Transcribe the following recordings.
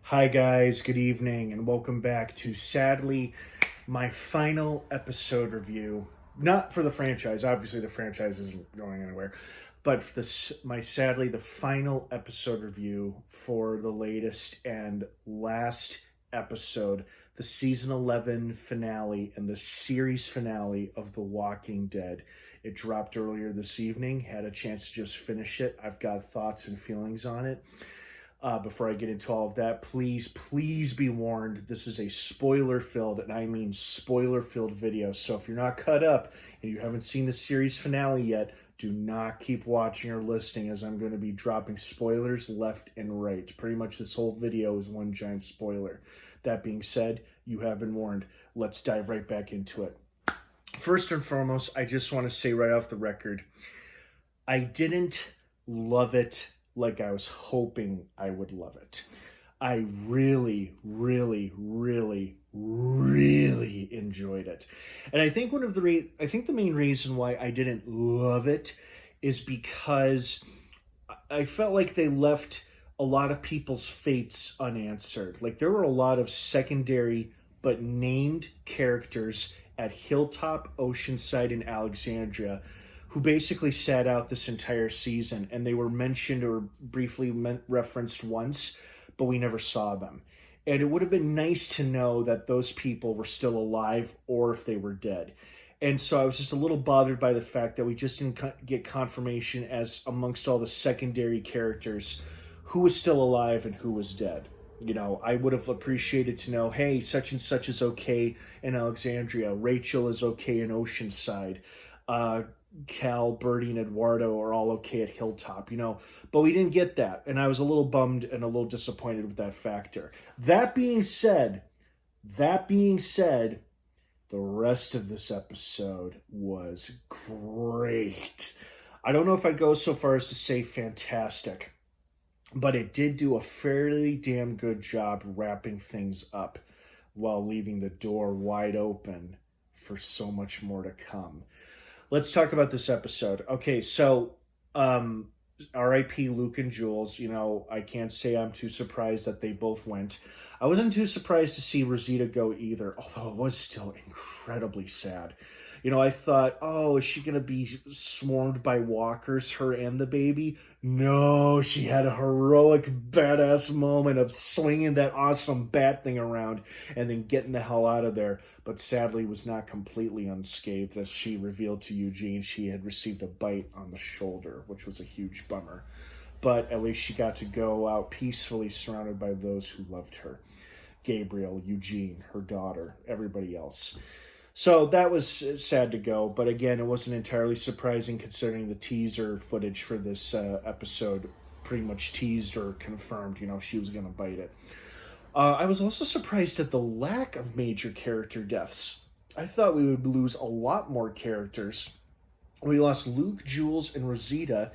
Hi guys, good evening, and welcome back to, sadly, my final episode review. Not for the franchise, obviously the franchise isn't going anywhere, but for sadly, the final episode review for the latest and last episode, the season 11 finale and the series finale of The Walking Dead. It dropped earlier this evening, had a chance to just finish it. I've got thoughts and feelings on it. Before I get into all of that, please be warned, this is a spoiler-filled, and I mean spoiler-filled video. So if you're not caught up and you haven't seen the series finale yet, do not keep watching or listening, as I'm going to be dropping spoilers left and right. Pretty much this whole video is one giant spoiler. That being said, you have been warned. Let's dive right back into it. First and foremost, I just want to say right off the record, I didn't love it like I was hoping I would love it. I really enjoyed it. And I think the main reason why I didn't love it is because I felt like they left a lot of people's fates unanswered. Like, there were a lot of secondary but named characters at Hilltop, Oceanside, and Alexandria who basically sat out this entire season, and they were mentioned or briefly referenced once, but we never saw them. And it would have been nice to know that those people were still alive or if they were dead. And so I was just a little bothered by the fact that we just didn't get confirmation as amongst all the secondary characters who was still alive and who was dead. You know, I would have appreciated to know, hey, such and such is okay in Alexandria. Rachel is okay in Oceanside. Cal, Birdie, and Eduardo are all okay at Hilltop, but we didn't get that, and I was a little bummed and a little disappointed with that factor. That being said, the rest of this episode was great. I don't know if I'd go so far as to say fantastic, but it did do a fairly damn good job wrapping things up while leaving the door wide open for so much more to come. Let's talk about this episode. Okay, so R.I.P. Luke and Jules. I can't say I'm too surprised that they both went. I wasn't too surprised to see Rosita go either, although it was still incredibly sad. I thought, oh, is she going to be swarmed by walkers, her and the baby? No, she had a heroic, badass moment of swinging that awesome bat thing around and then getting the hell out of there, but sadly was not completely unscathed, as she revealed to Eugene she had received a bite on the shoulder, which was a huge bummer. But at least she got to go out peacefully surrounded by those who loved her. Gabriel, Eugene, her daughter, everybody else. So that was sad to go, but again, it wasn't entirely surprising considering the teaser footage for this episode pretty much teased or confirmed, she was going to bite it. I was also surprised at the lack of major character deaths. I thought we would lose a lot more characters. We lost Luke, Jules, and Rosita,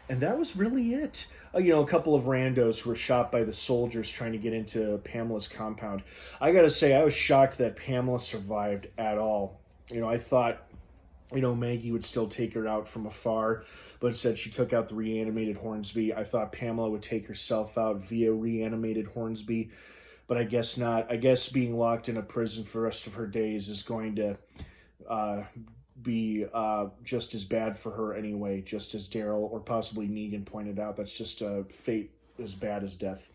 and that was really it. A couple of randos who were shot by the soldiers trying to get into Pamela's compound. I gotta say, I was shocked that Pamela survived at all. I thought, Maggie would still take her out from afar, but instead she took out the reanimated Hornsby. I thought Pamela would take herself out via reanimated Hornsby, but I guess not. I guess being locked in a prison for the rest of her days is going to be just as bad for her anyway, just as Daryl or possibly Negan pointed out. That's just a fate as bad as death.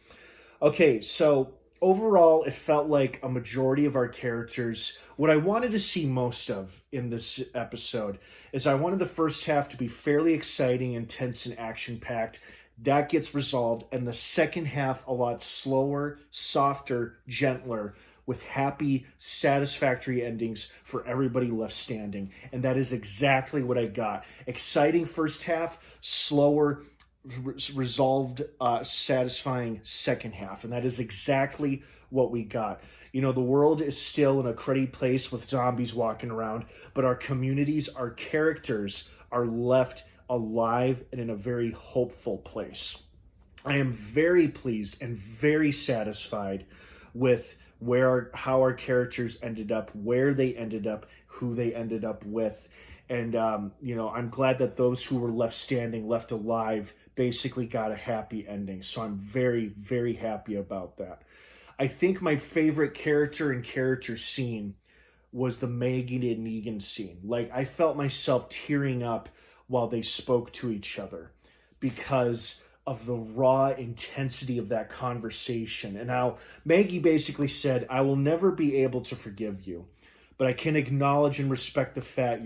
Okay, so overall, it felt like a majority of our characters, what I wanted to see most of in this episode is I wanted the first half to be fairly exciting, intense, and action-packed. That gets resolved, and the second half a lot slower, softer, gentler, with happy, satisfactory endings for everybody left standing. And that is exactly what I got. Exciting first half, slower, resolved, satisfying second half. And that is exactly what we got. The world is still in a cruddy place with zombies walking around, but our communities, our characters are left alive and in a very hopeful place. I am very pleased and very satisfied with how our characters ended up, where they ended up, who they ended up with. And, I'm glad that those who were left standing, left alive, basically got a happy ending. So I'm very, very happy about that. I think my favorite character and character scene was the Maggie and Negan scene. Like, I felt myself tearing up while they spoke to each other because of the raw intensity of that conversation. And how Maggie basically said, I will never be able to forgive you, but I can acknowledge and respect the fact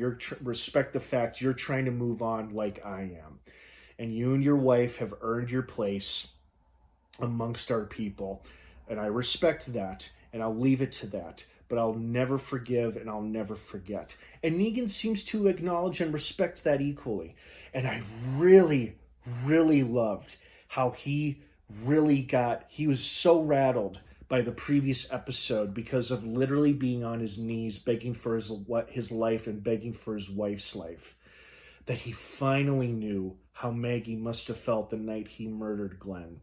you're trying to move on like I am. And you and your wife have earned your place amongst our people. And I respect that, and I'll leave it to that. But I'll never forgive and I'll never forget. And Negan seems to acknowledge and respect that equally. And I really, really loved how he was so rattled by the previous episode because of literally being on his knees, begging for his life and begging for his wife's life, that he finally knew how Maggie must have felt the night he murdered Glenn.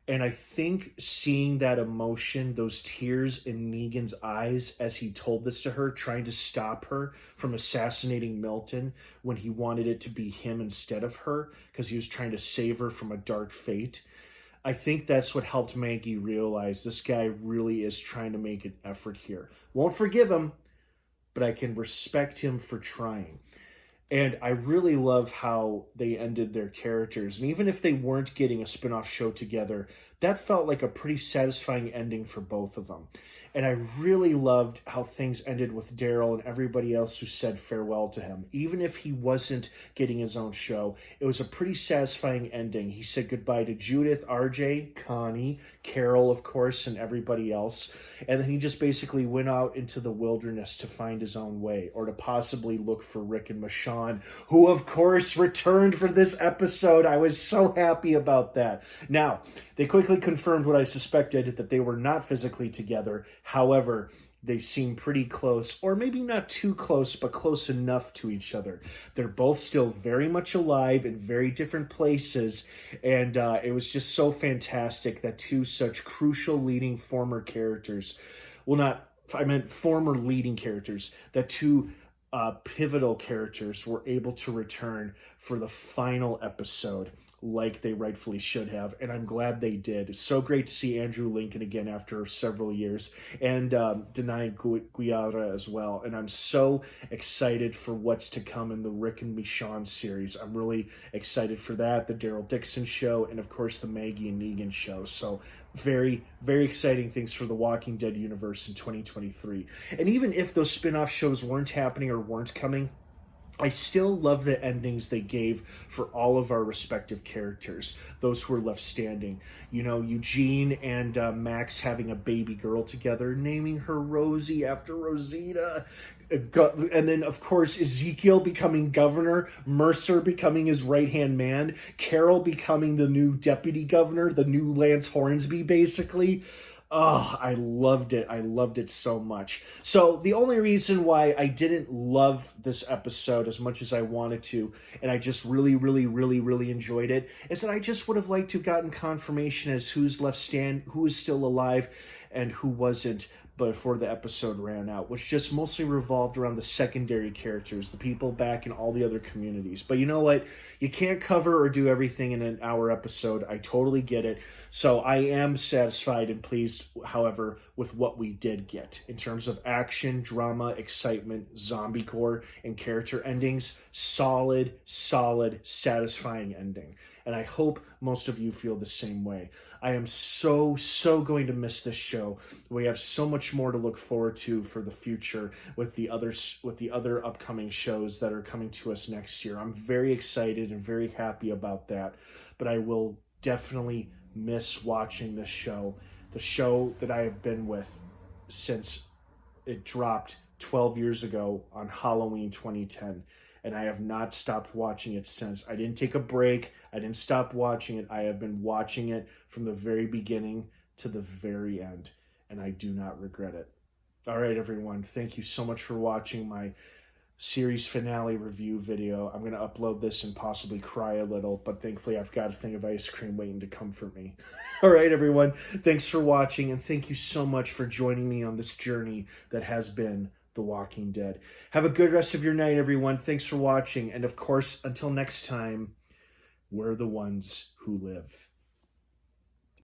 And I think seeing that emotion, those tears in Negan's eyes as he told this to her, trying to stop her from assassinating Milton when he wanted it to be him instead of her, because he was trying to save her from a dark fate. I think that's what helped Maggie realize this guy really is trying to make an effort here. Won't forgive him, but I can respect him for trying. And I really love how they ended their characters. And even if they weren't getting a spin-off show together, that felt like a pretty satisfying ending for both of them. And I really loved how things ended with Daryl and everybody else who said farewell to him. Even if he wasn't getting his own show, it was a pretty satisfying ending. He said goodbye to Judith, RJ, Connie, Carol, of course, and everybody else. And then he just basically went out into the wilderness to find his own way, or to possibly look for Rick and Michonne, who, of course, returned for this episode. I was so happy about that. Now, they quickly confirmed what I suspected, that they were not physically together. However, they seem pretty close, or maybe not too close, but close enough to each other. They're both still very much alive in very different places, and it was just so fantastic that two such crucial leading former characters, former leading characters, that two pivotal characters were able to return for the final episode like they rightfully should have, and I'm glad they did. It's so great to see Andrew Lincoln again after several years, and Denai Guiara as well, and I'm so excited for what's to come in the Rick and Michonne series. I'm really excited for that, the Daryl Dixon show, and of course the Maggie and Negan show. So very, very exciting things for the Walking Dead universe in 2023. And even if those spin-off shows weren't happening or weren't coming, I still love the endings they gave for all of our respective characters, those who are left standing. You know, Eugene and Max having a baby girl together, naming her Rosie after Rosita. And then, of course, Ezekiel becoming governor, Mercer becoming his right-hand man, Carol becoming the new deputy governor, the new Lance Hornsby, basically. Oh, I loved it. I loved it so much. So the only reason why I didn't love this episode as much as I wanted to, and I just really, really, really, really enjoyed it, is that I just would have liked to have gotten confirmation as who is still alive and who wasn't before the episode ran out, which just mostly revolved around the secondary characters, the people back in all the other communities. But you know what? You can't cover or do everything in an hour episode. I totally get it. So I am satisfied and pleased, however, with what we did get in terms of action, drama, excitement, zombie core, and character endings. Solid, satisfying ending. And I hope most of you feel the same way. I am so going to miss this show. We have so much more to look forward to for the future with the other upcoming shows that are coming to us next year. I'm very excited and very happy about that. But I will definitely miss watching this show, the show that I have been with since it dropped 12 years ago on Halloween 2010. And I have not stopped watching it since. I didn't take a break. I didn't stop watching it. I have been watching it from the very beginning to the very end, and I do not regret it. All right, everyone. Thank you so much for watching my series finale review video. I'm going to upload this and possibly cry a little, but thankfully I've got a thing of ice cream waiting to comfort me. All right, everyone. Thanks for watching, and thank you so much for joining me on this journey that has been The Walking Dead. Have a good rest of your night, everyone. Thanks for watching, and of course, until next time, we're the ones who live.